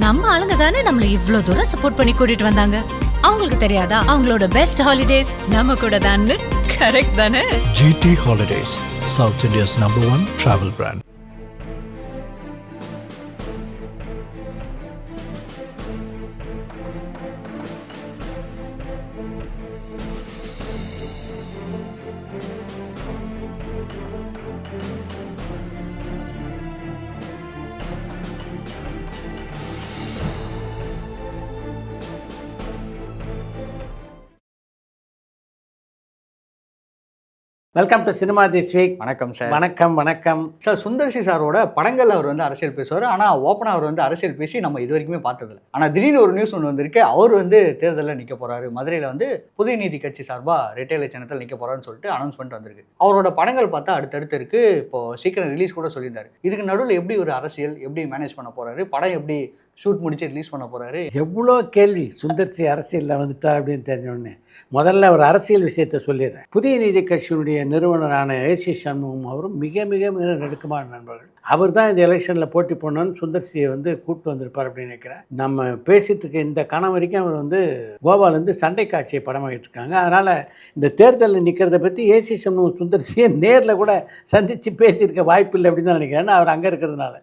நம்ம ஆளுங்க தானே நம்மள இவ்ளோ தூரம் சப்போர்ட் பண்ணி கூட்டிட்டு வந்தாங்க. அவங்களுக்கு தெரியாதா அவங்களோட பெஸ்ட் ஹாலிடேஸ் நம்ம கூட தான். கரெக்ட் தானே? GT Holidays, South India's #1 travel brand. Welcome to cinema this week. வணக்கம் சார். வணக்கம் சார், சுந்தர்சி சாரோட படங்கள் அவர் வந்து அரசியல் பேசுவார். ஆனால் ஓப்பனாக அவர் வந்து அரசியல் பேசி நம்ம இது வரைக்குமே பார்த்ததில்ல. ஆனால் திடீர்னு ஒரு நியூஸ் ஒன்று வந்திருக்கு. அவர் வந்து தேர்தலில் நிற்க போகிறாரு. மதுரையில் வந்து புதிய நீதி கட்சி சார்பாக ரெட்டை சின்னத்தில் நிற்க போகிறாருன்னு சொல்லிட்டு அனௌன்ஸ்மெண்ட் வந்திருக்கு. அவரோட படங்கள் பார்த்தா அடுத்தடுத்து இருக்கு. இப்போ சீக்கிரம் ரிலீஸ் கூட சொல்லியிருந்தாரு. இதுக்கு நடுவில் எப்படி ஒரு அரசியல் எப்படி மேனேஜ் பண்ண போகிறாரு, படம் எப்படி ஷூட் முடிச்சு ரிலீஸ் பண்ண போகிறாரு? எவ்வளோ கேள்வி. சுந்தர்சி அரசியலில் வந்துட்டார் அப்படின்னு தெரிஞ்சோடனே முதல்ல ஒரு அரசியல் விஷயத்தை சொல்லிடுறேன். புதிய நீதி கட்சியினுடைய நிறுவனரான ஏசி சண்முகம் அவரும் மிக மிக மிக நெருக்கமான நண்பர்கள். அவர் தான் இந்த எலெக்ஷனில் போட்டி போடணும்னு சுந்தர்சியை வந்து கூப்பிட்டு வந்திருப்பார் அப்படின்னு நினைக்கிறேன். நம்ம பேசிகிட்டு இருக்க இந்த கணம் வரைக்கும் அவர் வந்து கோவாலேருந்து சண்டை காட்சியை படமாகிட்டு இருக்காங்க. அதனால் இந்த தேர்தலில் நிற்கிறத பற்றி ஏசி சண்முகம் சுந்தர்சியை நேரில் கூட சந்தித்து பேசியிருக்க வாய்ப்பு இல்லை அப்படின்னு தான் நினைக்கிறேன். அவர் அங்கே இருக்கிறதுனால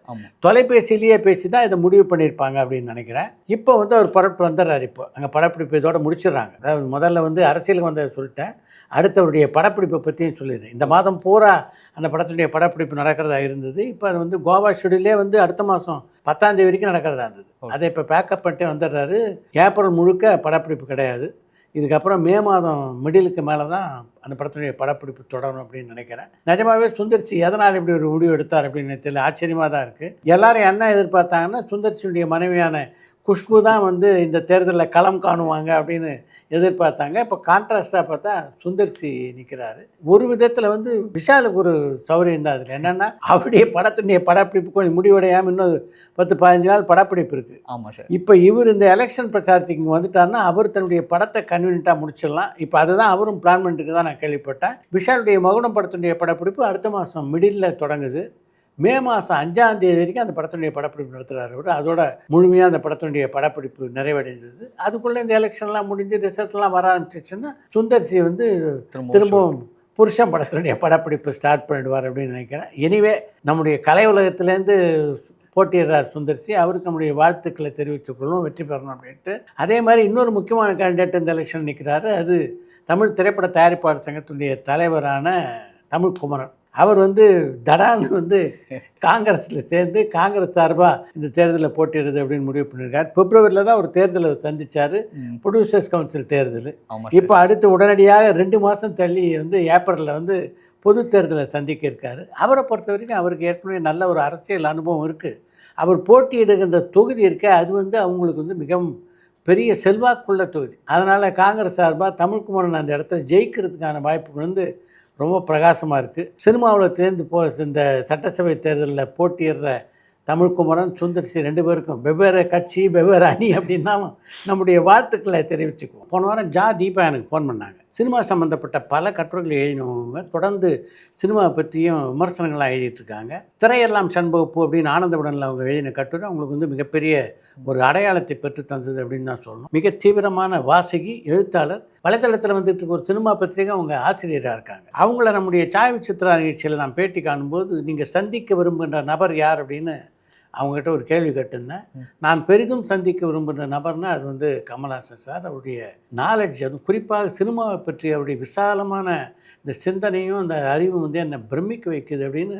தொலைபேசியிலேயே பேசி தான் இதை முடிவு பண்ணியிருப்பாங்க அப்படின்னு நினைக்கிறேன். இப்போ வந்து அவர் படப்பிடிப்பு வந்துடுறாரு. இப்போ அங்கே படப்பிடிப்பு இதோட முடிச்சிடுறாங்க. அதாவது முதல்ல வந்து அரசியலுக்கு வந்ததை சொல்லிட்டேன். அடுத்தவருடைய படப்பிடிப்பை பற்றியும் சொல்லிடுறேன். இந்த மாதம் பூரா அந்த படத்துடைய படப்பிடிப்பு நடக்கிறதா இருந்தது. இப்போ அது வந்து கோவா ஷெடியூலே வந்து அடுத்த மாதம் 10ஆம் தேதி வரைக்கும் நடக்கிறதா இருந்தது. அதை இப்போ பேக்கப் பண்ணிட்டு வந்துடுறாரு. ஏப்ரல் முழுக்க படப்பிடிப்பு கிடையாது. இதுக்கப்புறம் மே மாதம் மிடிலுக்கு மேலே தான் அந்த படத்துடைய படப்பிடிப்பு தொடரும் அப்படின்னு நினைக்கிறேன். நிஜமாகவே சுந்தர்சி எதனால் இப்படி ஒரு முடிவு எடுத்தார் அப்படின்னு தெரியல. ஆச்சரியமாக தான் இருக்குது. எல்லாரும் என்ன எதிர்பார்த்தாங்கன்னா சுந்தர்சியுடைய மனைவியான குஷ்பு தான் வந்து இந்த தேர்தலில் களம் காணுவாங்க அப்படின்னு எதிர்பார்த்தாங்க. இப்போ கான்ட்ராஸ்டாக பார்த்தா சுந்தர்சி நிற்கிறாரு. ஒரு விதத்தில் வந்து விஷாலுக்கு ஒரு சௌரியம் தான். அதில் என்னென்னா அவருடைய படத்துடைய படப்பிடிப்பு கொஞ்சம் முடிவடையாமல் இன்னும் 10-15 நாள் படப்பிடிப்பு இருக்குது. ஆமாம் சார். இப்போ இவர் இந்த எலெக்ஷன் பிரச்சாரத்துக்கு இங்கே வந்துட்டாருன்னா அவர் தன்னுடைய படத்தை கன்வீனியண்ட்டாக முடிச்சிடலாம். இப்போ அதுதான் அவரும் பிளான் பண்ணிட்டு தான் நான் கேள்விப்பட்டேன். விஷாலுடைய மகுடம் படத்துடைய படப்பிடிப்பு அடுத்த மாதம் மிடில் தொடங்குது. மே மாதம் 5ஆம் தேதி வரைக்கும் அந்த படத்தினுடைய படப்பிடிப்பு நடத்துகிறாரு அவர். அதோட முழுமையாக அந்த படத்தினுடைய படப்பிடிப்பு நிறைவடைந்தது. அதுக்குள்ளே இந்த எலெக்ஷன்லாம் முடிஞ்சு ரிசல்ட்லாம் வர ஆரம்பிச்சிச்சுன்னா சுந்தர்சி வந்து திரும்பவும் புருஷன் படத்தினுடைய படப்பிடிப்பு ஸ்டார்ட் பண்ணிடுவார் அப்படின்னு நினைக்கிறேன். எனிவே நம்முடைய கலை உலகத்துலேருந்து போட்டியிடுறார் சுந்தர்சி. அவருக்கு நம்முடைய வாழ்த்துக்களை தெரிவித்துக்கொள்ளும், வெற்றி பெறணும் அப்படின்ட்டு. அதே மாதிரி இன்னொரு முக்கியமான கேண்டிடேட் இந்த எலெக்ஷன் நிற்கிறாரு. அது தமிழ் திரைப்பட தயாரிப்பாளர் சங்கத்தினுடைய தலைவரான தமிழ்குமரன். அவர் வந்து தடான்னு வந்து காங்கிரஸில் சேர்ந்து காங்கிரஸ் சார்பாக இந்த தேர்தலில் போட்டிடுறது அப்படின்னு முடிவு பண்ணியிருக்காரு. பிப்ரவரியில் தான் ஒரு தேர்தலை சந்தித்தார், ப்ரொடியூசர்ஸ் கவுன்சில் தேர்தல். இப்போ அடுத்து உடனடியாக 2 மாதம் தள்ளி வந்து ஏப்ரலில் வந்து பொது தேர்தலை சந்திக்க இருக்கார். அவரை பொறுத்த வரைக்கும் அவருக்கு ஏற்கனவே நல்ல ஒரு அரசியல் அனுபவம் இருக்குது. அவர் போட்டியிடுகின்ற தொகுதி இருக்க அது வந்து அவங்களுக்கு வந்து மிகவும் பெரிய செல்வாக்குள்ள தொகுதி. அதனால் காங்கிரஸ் சார்பாக தமிழ்குமரன் அந்த இடத்துல ஜெயிக்கிறதுக்கான வாய்ப்புகள் வந்து ரொம்ப பிரகாசமாக இருக்குது. சினிமாவில் தேர்ந்து இந்த சட்டசபை தேர்தலில் போட்டியிடுற தமிழ்குமரன் சுந்தர்சி 2 பேருக்கும் வெவ்வேறு கட்சி வெவ்வேறு அணி அப்படின்னாலும் நம்முடைய வாழ்த்துக்களை தெரிவிச்சுக்குவோம். போன வாரம் தீபா எனக்கு ஃபோன் பண்ணாங்க. சினிமா சம்மந்தப்பட்ட பல கட்டுரைகள் எழுதினவங்க தொடர்ந்து சினிமாவை பற்றியும் விமர்சனங்களாக எழுதிட்டுருக்காங்க. திரையெல்லாம் சண்பகப்பூ அப்படின்னு ஆனந்தவுடனில் அவங்க எழுதின கட்டுரை அவங்களுக்கு வந்து மிகப்பெரிய ஒரு அடையாளத்தை பெற்று தந்தது அப்படின்னு தான் சொல்லணும். மிக தீவிரமான வாசகி, எழுத்தாளர். வலைத்தளத்தில் வந்துட்டு ஒரு சினிமா பத்திரிகை அவங்க ஆசிரியராக இருக்காங்க. அவங்கள நம்முடைய சாய் விசித்ரா நிகழ்ச்சியில் நான் பேட்டி காணும்போது நீங்கள் சந்திக்க விரும்புகின்ற நபர் யார் அப்படின்னு அவங்ககிட்ட ஒரு கேள்வி கேட்டிருந்தேன். நான் பெரிதும் சந்திக்க விரும்புகிற நபர்னால் அது வந்து கமல்ஹாசன் சார். அவருடைய நாலேஜ், அதுவும் குறிப்பாக சினிமாவை பற்றி அவருடைய விசாலமான இந்த சிந்தனையும் அந்த அறிவும் வந்து என்னை பிரமிக்க வைக்குது அப்படின்னு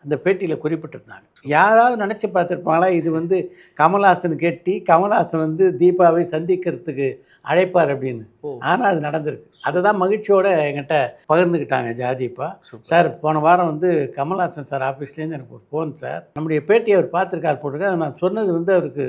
அந்த பேட்டியில் குறிப்பிட்டிருந்தாங்க. யாராவது நினச்சி பார்த்துருப்பாங்களா இது வந்து கமல்ஹாசன் கேட்டி கமல்ஹாசன் வந்து தீபாவை சந்திக்கிறதுக்கு அழைப்பார் அப்படின்னு. ஆனால் அது நடந்திருக்கு. அதை தான் மகிழ்ச்சியோடு என்கிட்ட பகிர்ந்துக்கிட்டாங்க தீபா. சார், போன வாரம் வந்து கமல்ஹாசன் சார் ஆஃபீஸ்லேருந்து எனக்கு ஒரு ஃபோன் சார், நம்முடைய பேட்டியை அவர் பார்த்துருக்கார் போட்டிருக்கு, அதை நான் சொன்னது வந்து அவருக்கு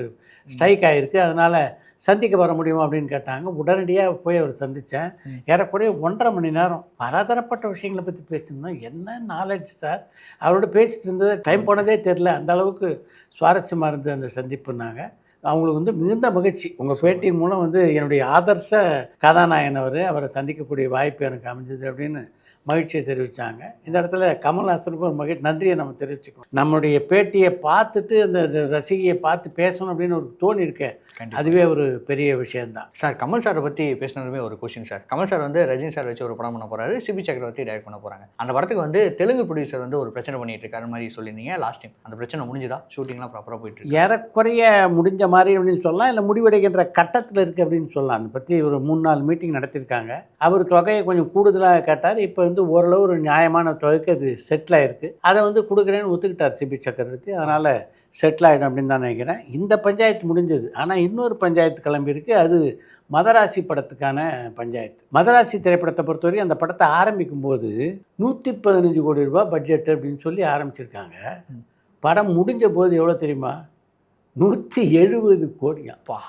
ஸ்ட்ரைக் ஆகிருக்கு, அதனால் சந்திக்க வர முடியுமா அப்படின்னு கேட்டாங்க. உடனடியாக போய் அவர் சந்தித்தேன். ஏறக்குறைய 1.5 மணி நேரம் பலதரப்பட்ட விஷயங்களை பற்றி பேசியிருந்தோம். என்ன நாலேஜ் சார், அவரோட பேசிட்டு இருந்தது டைம் போனதே தெரில. அந்த அளவுக்கு சுவாரஸ்யமாக இருந்தது அந்த சந்திப்புனாங்க. அவங்களுக்கு வந்து மிகுந்த மகிழ்ச்சி. உங்கள் பேட்டியின் மூலம் வந்து என்னுடைய ஆதர்ச கதாநாயகன் அவரை சந்திக்கக்கூடிய வாய்ப்பு எனக்கு அமைஞ்சது அப்படின்னு மகிழ்ச்சியை தெரிவித்தாங்க. இந்த இடத்துல கமல்ஹாசனுக்கு ஒரு நன்றியை நம்ம தெரிவிச்சுக்கணும். நம்மளுடைய பேட்டியை பார்த்துட்டு அந்த ரசிகையை பார்த்து பேசணும் அப்படின்னு ஒரு தோணி இருக்கே, அதுவே ஒரு பெரிய விஷயம்தான். சார் கமல் சாரை பற்றி பேசினதுமே ஒரு கொஸ்டின் சார். கமல் சார் வந்து ரஜினி சார் வச்சு ஒரு படம் பண்ண போகிறாரு, சிபி சக்கரவர்த்தி டைரக்ட் பண்ண போகிறாங்க. அந்த படத்துக்கு வந்து தெலுங்கு ப்ரொடியூசர் வந்து ஒரு பிரச்சனை பண்ணிட்டு இருக்காரு மாதிரி சொல்லியிருந்தீங்க லாஸ்ட் டைம். அந்த பிரச்சனை முடிஞ்சுதா? ஷூட்டிங்லாம் ப்ராப்பராக போயிட்டு இருக்கு? ஏறக்குறைய முடிஞ்ச மாதிரி அப்படின்னு சொல்லலாம், இல்லை முடிவடைகின்ற கட்டத்தில் இருக்குது அப்படின்னு சொல்லலாம். அதை பற்றி ஒரு 3-4 மீட்டிங் நடத்தியிருக்காங்க. அவர் தொகையை கொஞ்சம் கூடுதலாக கேட்டார். இப்போ வந்து ஓரளவு ஒரு நியாயமான தொகைக்கு அது செட்டில் ஆகிருக்கு. அதை வந்து கொடுக்குறேன்னு ஒத்துக்கிட்டார் சிபி சக்கரவர்த்தி. அதனால் செட்டில் ஆகிடும் அப்படின்னு தான் நினைக்கிறேன். இந்த பஞ்சாயத்து முடிஞ்சது. ஆனால் இன்னொரு பஞ்சாயத்து கிளம்பியிருக்கு. அது மதராசி படத்துக்கான பஞ்சாயத்து. மதராசி திரைப்படத்தை பொறுத்தவரைக்கும் அந்த படத்தை ஆரம்பிக்கும் போது 115 கோடி ரூபாய் பட்ஜெட் அப்படின்னு சொல்லி ஆரம்பிச்சிருக்காங்க. படம் முடிஞ்ச போது எவ்வளோ தெரியுமா? 170 கோடியாப்பா.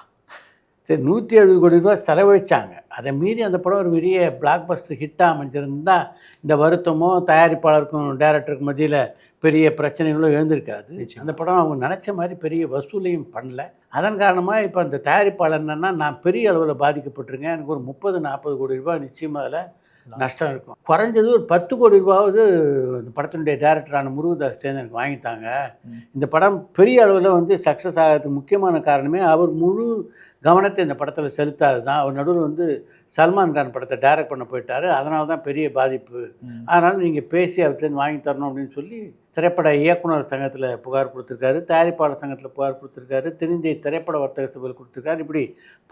சரி, 170 கோடி ரூபா செலவழிச்சாங்க. அதை மீறி அந்த படம் ஒரு பெரிய பிளாக் பஸ்டர் ஹிட்டாக அமைஞ்சிருந்தால் இந்த வருத்தமோ தயாரிப்பாளருக்கும் டைரக்டருக்கு மத்தியில் பெரிய பிரச்சனைகளும் எழுந்திருக்காது. அந்த படம் அவங்க நினச்ச மாதிரி பெரிய வசூலையும் பண்ணல. அதன் காரணமாக இப்போ அந்த தயாரிப்பாளர் என்னென்னா, நான் பெரிய அளவில் பாதிக்கப்பட்டிருக்கேன், எனக்கு ஒரு 30-40 கோடி ரூபாய் நிச்சயமாக அதில் நஷ்டம் இருக்கும். குறைஞ்சது ஒரு 10 கோடி ரூபாவது இந்த படத்தினுடைய டைரக்டரான முருகதாஸ்டேருந்து எனக்கு வாங்கித்தாங்க. இந்த படம் பெரிய அளவில் வந்து சக்ஸஸ் ஆகிறதுக்கு முக்கியமான காரணமே அவர் முழு கவனத்தை இந்த படத்தில் செலுத்தாது தான். அவர் நடுவில் வந்து சல்மான் கான் படத்தை டைரக்ட் பண்ண போயிட்டார். அதனால தான் பெரிய பாதிப்பு. அதனால் நீங்கள் பேசி அவர்கிட்ட வாங்கி தரணும் அப்படின்னு சொல்லி திரைப்பட இயக்குனர் சங்கத்தில் புகார் கொடுத்துருக்காரு, தயாரிப்பாளர் சங்கத்தில் புகார் கொடுத்துருக்காரு, திருந்திய திரைப்பட வர்த்தக சபையில் கொடுத்துருக்காரு. இப்படி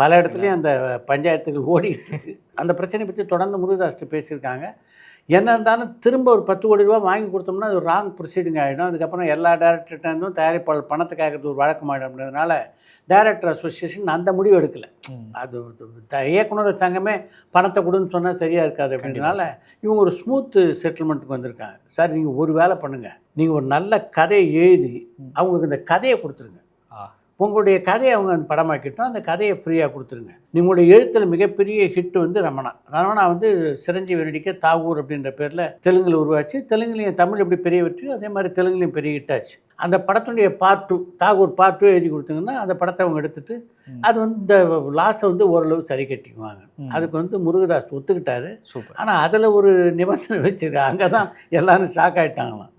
பல இடத்துலையும் அந்த பஞ்சாயத்துகள் ஓடிக்கிட்டு இருக்கு. அந்த பிரச்சனையை பற்றி தொடர்ந்து முருகதாஸ்ட்டு பேசியிருக்காங்க. என்ன இருந்தாலும் திரும்ப ஒரு 10 கோடி ரூபா வாங்கி கொடுத்தோம்னா அது ஒரு ராங் ப்ரொசீடிங் ஆகிடும். அதுக்கப்புறம் எல்லா டேரக்டர்கிட்டருந்தும் தயாரிப்பாளர் பணத்தை கேட்கறது ஒரு வழக்கமாகிடும். அப்படின்றதுனால டைரக்டர் அசோசியேஷன் அந்த முடிவு எடுக்கலை. அது இயக்குனர் சங்கமே பணத்தை கொடுன்னு சொன்னால் சரியாக இருக்காது. அப்படின்றதுனால இவங்க ஒரு ஸ்மூத்து செட்டில்மெண்ட்டுக்கு வந்திருக்காங்க. சார், நீங்கள் ஒரு வேலை பண்ணுங்கள், நீங்கள் ஒரு நல்ல கதையை எழுதி அவங்களுக்கு இந்த கதையை கொடுத்துருங்க. உங்களுடைய கதையை அவங்க அந்த படமாக்கிட்டோம், அந்த கதையை ஃப்ரீயாக கொடுத்துருங்க. உங்களுடைய எழுத்தில் மிகப்பெரிய ஹிட் வந்து ரமணா வந்து சிரஞ்சீவி நடிக்க தாகூர் அப்படின்ற பேரில் தெலுங்கில் உருவாச்சு. தெலுங்குலேயும் தமிழ் எப்படி பெரிய வெற்றியோ அதே மாதிரி தெலுங்குலேயும் பெரிய ஹிட் ஆச்சு. அந்த படத்துடைய பார்ட் 2 தாகூர் பார்ட் 2 எழுதி கொடுத்தீங்கன்னா அந்த படத்தை அவங்க எடுத்துகிட்டு அது வந்து இந்த லாஸை வந்து ஓரளவு சரி கட்டிக்குவாங்க. அதுக்கு வந்து முருகதாஸ் ஒத்துக்கிட்டாரு. ஆனால் அதில் ஒரு நிபந்தனை வச்சுருக்காங்க. அங்கே தான் எல்லாரும் ஷாக் ஆகிட்டாங்களாம்.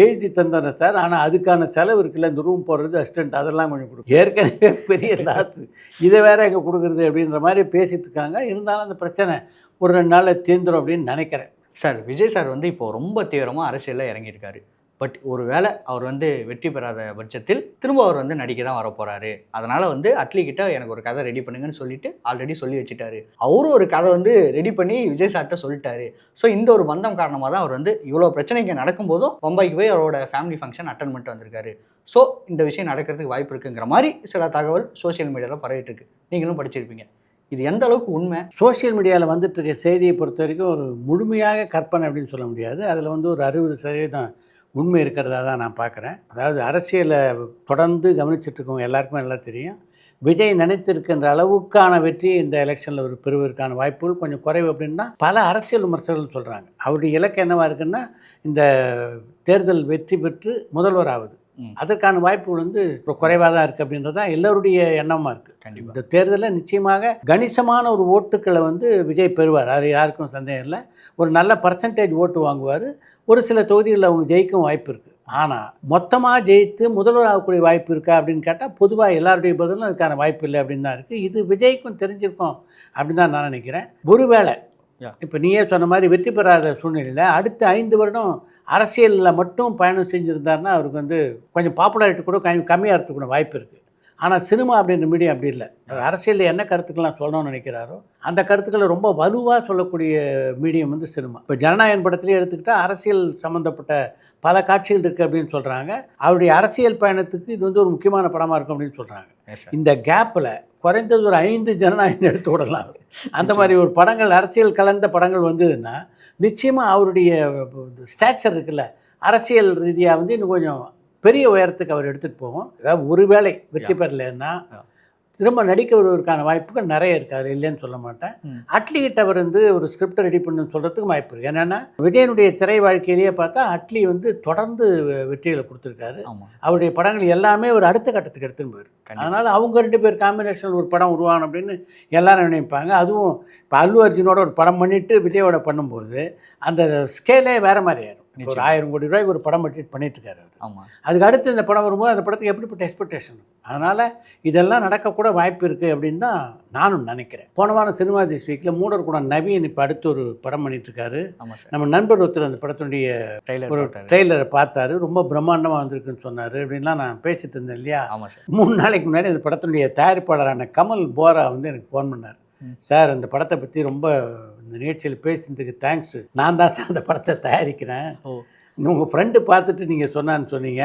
எழுதி தந்தோம் சார், ஆனால் அதுக்கான செலவு இருக்குல்ல, இந்த ரூம் போடுறது அசிஸ்டன்ட் அதெல்லாம் கொஞ்சம் கொடுக்கும், ஏற்கனவே பெரிய லாஸ், இதை வேற எங்கே கொடுக்குறது அப்படின்ற மாதிரி பேசிகிட்டு இருக்காங்க. இருந்தாலும் அந்த பிரச்சனை ஒரு 2 நாளில் தீர்ந்துடும் அப்படின்னு நினைக்கிறேன். சார், விஜய் சார் வந்து இப்போது ரொம்ப தீவிரமாக அரசியலில் இறங்கியிருக்காரு. பட் ஒரு வேளை அவர் வந்து வெற்றி பெறாத பட்சத்தில் திரும்ப அவர் வந்து நடிக்க தான் வரப்போகிறாரு. அதனால் வந்து அட்லிக்கிட்ட எனக்கு ஒரு கதை ரெடி பண்ணுங்கன்னு சொல்லிட்டு ஆல்ரெடி சொல்லி வச்சுட்டாரு. அவரும் ஒரு கதை வந்து ரெடி பண்ணி விஜய் சார்கிட்ட சொல்லிட்டாரு. ஸோ இந்த ஒரு பந்தம் காரணமாக தான் அவர் வந்து இவ்வளோ பிரச்சனைக்கு நடக்கும்போதும் பம்பாய்க்கு போய் அவரோட ஃபேமிலி ஃபங்க்ஷன் அட்டன் பண்ணிட்டு வந்திருக்காரு. ஸோ இந்த விஷயம் நடக்கிறதுக்கு வாய்ப்பு இருக்குங்கிற மாதிரி சில தகவல் சோஷியல் மீடியாவில் பரவிட்டு இருக்கு. நீங்களும் படிச்சிருப்பீங்க. இது எந்த அளவுக்கு உண்மை? சோஷியல் மீடியாவில் வந்துட்டு இருக்க செய்தியை பொறுத்த வரைக்கும் ஒரு முழுமையாக கற்பனை அப்படின்னு சொல்ல முடியாது. அதில் வந்து ஒரு 60% உண்மை இருக்கிறதா தான் நான் பார்க்குறேன். அதாவது அரசியலை தொடர்ந்து கவனிச்சிட்ருக்கவங்க எல்லாருக்குமே நல்லா தெரியும், விஜய் நினைத்திருக்கின்ற அளவுக்கான வெற்றி இந்த எலெக்ஷனில் ஒரு பெறுவதற்கான வாய்ப்புகள் கொஞ்சம் குறைவு அப்படின்னு தான் பல அரசியல் விமர்சகர்கள் சொல்கிறாங்க. அவருடைய இலக்கு என்னவாக இருக்குன்னா இந்த தேர்தல் வெற்றி பெற்று முதல்வர் ஆகுது. அதற்கான வாய்ப்புகள் வந்து இப்போ குறைவாக தான் இருக்குது அப்படின்றது தான் எல்லோருடைய எண்ணமாக இருக்குது. இந்த தேர்தலில் நிச்சயமாக கணிசமான ஒரு ஓட்டுக்களை வந்து விஜய் பெறுவார், அது யாருக்கும் சந்தேகம் இல்லை. ஒரு நல்ல பர்சன்டேஜ் ஓட்டு வாங்குவார். ஒரு சில தொகுதிகளில் அவங்க ஜெயிக்கும் வாய்ப்பு இருக்குது. ஆனால் மொத்தமாக ஜெயித்து முதல்வர் ஆகக்கூடிய வாய்ப்பு இருக்கா அப்படின்னு கேட்டால் பொதுவாக எல்லாருடைய பதிலும் அதுக்கான வாய்ப்பு இல்லை அப்படின்னு தான் இருக்குது. இது விஜய்க்கும் தெரிஞ்சிருக்கும் அப்படின்னு தான் நான் நினைக்கிறேன். ஒருவேளை இப்போ நீயே சொன்ன மாதிரி வெற்றி பெறாத சூழ்நிலையில் அடுத்த 5 வருடம் அரசியலில் மட்டும் பயணம் செஞ்சுருந்தாருன்னா அவருக்கு வந்து கொஞ்சம் பாப்புலாரிட்டி கூட கம்மியாகிறதுக்கு கூட வாய்ப்பு இருக்குது. ஆனால் சினிமா அப்படின்ற மீடியம் அப்படி இல்லை. அரசியலில் என்ன கருத்துக்கள்லாம் சொல்லணும்னு நினைக்கிறாரோ அந்த கருத்துக்களை ரொம்ப வலுவாக சொல்லக்கூடிய மீடியம் வந்து சினிமா. இப்போ ஜனநாயகன் படத்துலேயே எடுத்துக்கிட்டால் அரசியல் சம்மந்தப்பட்ட பல காட்சிகள் இருக்குது அப்படின்னு சொல்கிறாங்க. அவருடைய அரசியல் பயணத்துக்கு இது வந்து ஒரு முக்கியமான படமாக இருக்கும் அப்படின்னு சொல்கிறாங்க. இந்த கேப்பில் குறைந்தது ஒரு 5 ஜனநாயகம் எடுத்து விடலாம். அந்த மாதிரி ஒரு படங்கள், அரசியல் கலந்த படங்கள் வந்ததுன்னா நிச்சயமாக அவருடைய ஸ்டாச்சர் இருக்குல்ல, அரசியல் ரீதியாக வந்து இன்னும் கொஞ்சம் பெரிய உயரத்துக்கு அவர் எடுத்துகிட்டு போவோம். அதாவது ஒருவேளை வெற்றி பெறலைன்னா திரும்ப நடிக்க வருவதற்கான வாய்ப்புகள் நிறைய இருக்குது, அதில் இல்லைன்னு சொல்ல மாட்டேன். அட்லிகிட்ட அவர் வந்து ஒரு ஸ்கிரிப்டை ரெடி பண்ணணும்னு சொல்கிறதுக்கு வாய்ப்பு இருக்குது. என்னென்னா விஜயனுடைய திரை வாழ்க்கையிலேயே பார்த்தா அட்லி வந்து தொடர்ந்து வெற்றிகளை கொடுத்துருக்காரு. அவருடைய படங்கள் எல்லாமே ஒரு அடுத்த கட்டத்துக்கு எடுத்துன்னு போயிருக்கு. அதனால் அவங்க 2 பேர் காம்பினேஷனில் ஒரு படம் உருவாகணும் அப்படின்னு எல்லாரும் நினைப்பாங்க. அதுவும் இப்போ அல்லு அர்ஜுனோட ஒரு படம் பண்ணிவிட்டு விஜயோட பண்ணும்போது அந்த ஸ்கேலே வேறு மாதிரி ஆயிடும். ஒரு 1000 கோடி ரூபாய்க்கு ஒரு படம் பண்ணிட்டு இருக்காரு அவர். அதுக்கு அடுத்து இந்த படம் வரும்போது அந்த படத்துக்கு எப்படிப்பட்ட எக்ஸ்பெக்டேஷன். அதனால் இதெல்லாம் நடக்கக்கூட வாய்ப்பு இருக்குது அப்படின்னு தான் நானும் நினைக்கிறேன். போன வாரம் சினிமா திஸ் வீக்கில் மூடர் கூட நவீன் இப்போ அடுத்து ஒரு படம் பண்ணிட்டுருக்காரு. நம்ம நண்பர் ஒருத்தர் அந்த படத்தினுடைய ஒரு ட்ரெய்லரை பார்த்தாரு, ரொம்ப பிரம்மாண்டமாக வந்திருக்குன்னு சொன்னார் அப்படின்லாம் நான் பேசிட்டு இருந்தேன் இல்லையா. 3 நாளைக்கு முன்னாடி அந்த படத்தினுடைய தயாரிப்பாளரான கமல் போரா வந்து எனக்கு ஃபோன் பண்ணார். சார் அந்த படத்தை பற்றி ரொம்ப இந்த நிகழ்ச்சியில் பேசுனதுக்கு தேங்க்ஸு. நான் தான் சார் அந்த படத்தை தயாரிக்கிறேன். உங்கள் ஃப்ரெண்டு பார்த்துட்டு நீங்கள் சொன்னான்னு சொன்னீங்க,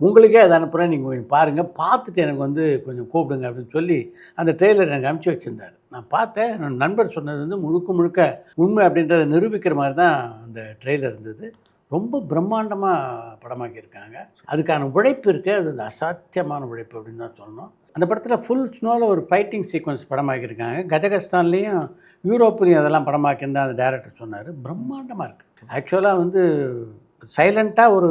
உங்களுக்கே அதை அனுப்புகிறேன், நீங்கள் கொஞ்சம் பாருங்கள், பார்த்துட்டு எனக்கு வந்து கொஞ்சம் கூப்பிடுங்க அப்படின்னு சொல்லி அந்த ட்ரெய்லர் எனக்கு அனுப்பிச்சி வச்சுருந்தார். நான் பார்த்தேன். என் நண்பர் சொன்னது வந்து முழுக்க உண்மை அப்படின்றத நிரூபிக்கிற மாதிரி தான் அந்த ட்ரெய்லர் இருந்தது. ரொம்ப பிரம்மாண்டமாக படமாக்கியிருக்காங்க. அதுக்கான உழைப்பு இருக்குது, அது அசாத்தியமான உழைப்பு அப்படின்னு தான் சொல்லணும். அந்த படத்தில் ஃபுல் ஸ்னோவில் ஒரு ஃபைட்டிங் சீக்வன்ஸ் படமாக்கியிருக்காங்க. கஜகஸ்தான்லேயும் யூரோப்லேயும் அதெல்லாம் படமாக்கியிருந்தா அந்த டைரக்டர் சொன்னார். பிரம்மாண்டமாக இருக்குது. ஆக்சுவலாக வந்து சைலண்ட்டாக ஒரு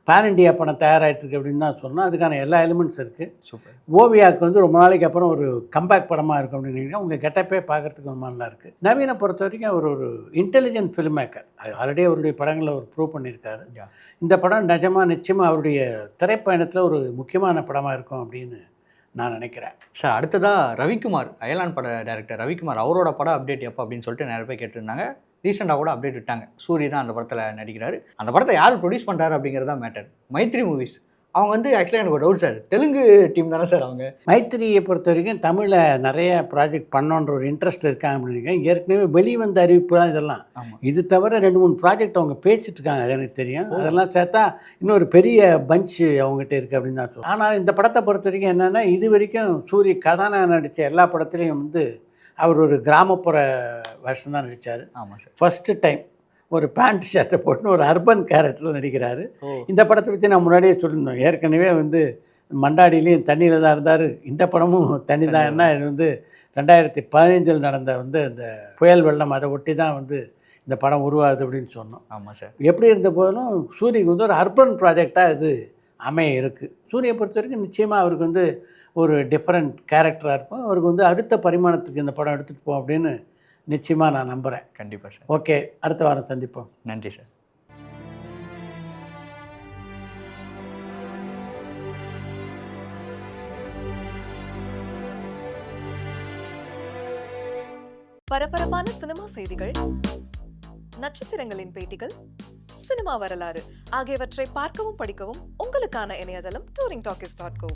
பேன் இண்டியா படம் தயாராகிட்டுருக்கு அப்படின்னு தான் சொன்னோம். அதுக்கான எல்லா எலிமெண்ட்ஸ் இருக்குது. சூப்பர். ஓவியாவுக்கு வந்து ரொம்ப நாளைக்கு அப்புறம் ஒரு கம்பேக் படமாக இருக்கும் அப்படின்னு நினைக்கிறேன். உங்கள் கெட்டப்பே பார்க்குறதுக்கு ரொம்ப நல்லா இருக்குது. நவீனை பொறுத்த வரைக்கும் அவர் ஒரு இன்டெலிஜென்ட் ஃபில்ம் மேக்கர். ஆல்ரெடி அவருடைய படங்களில் அவர் ப்ரூவ் பண்ணியிருக்காரு. இந்த படம் நிச்சயமாக அவருடைய திரைப்பயணத்தில் ஒரு முக்கியமான படமாக இருக்கும் அப்படின்னு நான் நினைக்கிறேன். சார் அடுத்ததாக ரவிக்குமார், அயலான் பட டைரக்டர் ரவிக்குமார், அவரோட படம் அப்டேட் எப்போ அப்படின்னு சொல்லிட்டு நிறைய பேர் கேட்டிருந்தாங்க. ரீசெண்டாக கூட அப்டேட் விட்டாங்க. சூரி தான் அந்த படத்தில் நடிக்கிறாரு. அந்த படத்தை யார் ப்ரொடியூஸ் பண்ணுறாரு அப்படிங்கிறது தான் மேட்டர். மைத்ரி மூவிஸ் அவங்க வந்து ஆக்சுவலாக எனக்கு ஒரு டவுட் சார், தெலுங்கு டீம் தானே சார் அவங்க? மைத்திரியை பொறுத்த வரைக்கும் தமிழில் நிறைய ப்ராஜெக்ட் பண்ணோன்ற ஒரு இன்ட்ரெஸ்ட் இருக்காங்க அப்படின்னு. ஏற்கனவே வெளிவந்த அறிவிப்பு தான் இதெல்லாம். இது தவிர 2-3 ப்ராஜெக்ட் அவங்க பேசிட்டு இருக்காங்க, அது எனக்கு தெரியும். அதெல்லாம் சேர்த்தா இன்னொரு பெரிய பஞ்சு அவங்ககிட்ட இருக்குது அப்படின்னு தான் சொல்லுவோம். ஆனால் இந்த படத்தை பொறுத்த வரைக்கும் என்னென்னா, இது வரைக்கும் சூரிய கதாநாயகன் நடித்த எல்லா படத்துலேயும் வந்து அவர் ஒரு கிராமப்புற வருஷம் தான் நடித்தார். ஆமாம் சார். ஃபஸ்ட்டு டைம் ஒரு பேண்ட் ஷர்ட்டை போட்டுன்னு ஒரு அர்பன் கேரக்டரில் நடிக்கிறாரு. இந்த படத்தை பற்றி நான் முன்னாடியே சொல்லியிருந்தோம். ஏற்கனவே வந்து மண்டாடியிலையும் தண்ணியில் தான் இருந்தார். இந்த படமும் தண்ணி தான். என்ன இது வந்து 2015 நடந்த வந்து இந்த புயல் வெள்ளம் அதை ஒட்டி தான் வந்து இந்த படம் உருவாகுது அப்படின்னு சொன்னோம். ஆமாம் சார். எப்படி இருந்த போதிலும் சூரியக்கு வந்து ஒரு அர்பன் ப்ராஜெக்டாக இது அமைய இருக்குது. சூரியை பொறுத்த வரைக்கும் நிச்சயமாக அவருக்கு வந்து ஒரு டிஃப்ரெண்ட் கேரக்டராக இருக்கும். அவருக்கு வந்து அடுத்த பரிமாணத்துக்கு இந்த படம் எடுத்துகிட்டு போவோம் அப்படின்னு நிச்சயமாக நான் நம்புகிறேன். கண்டிப்பாக சார். ஓகே, அடுத்த வாரம் சந்திப்போம். நன்றி சார். பரபரப்பான சினிமா செய்திகள், நட்சத்திரங்களின் பேட்டிகள், சினிமா வரலாறு ஆகியவற்றை பார்க்கவும் படிக்கவும் உங்களுக்கான இணையதளம் touringtalkies.co.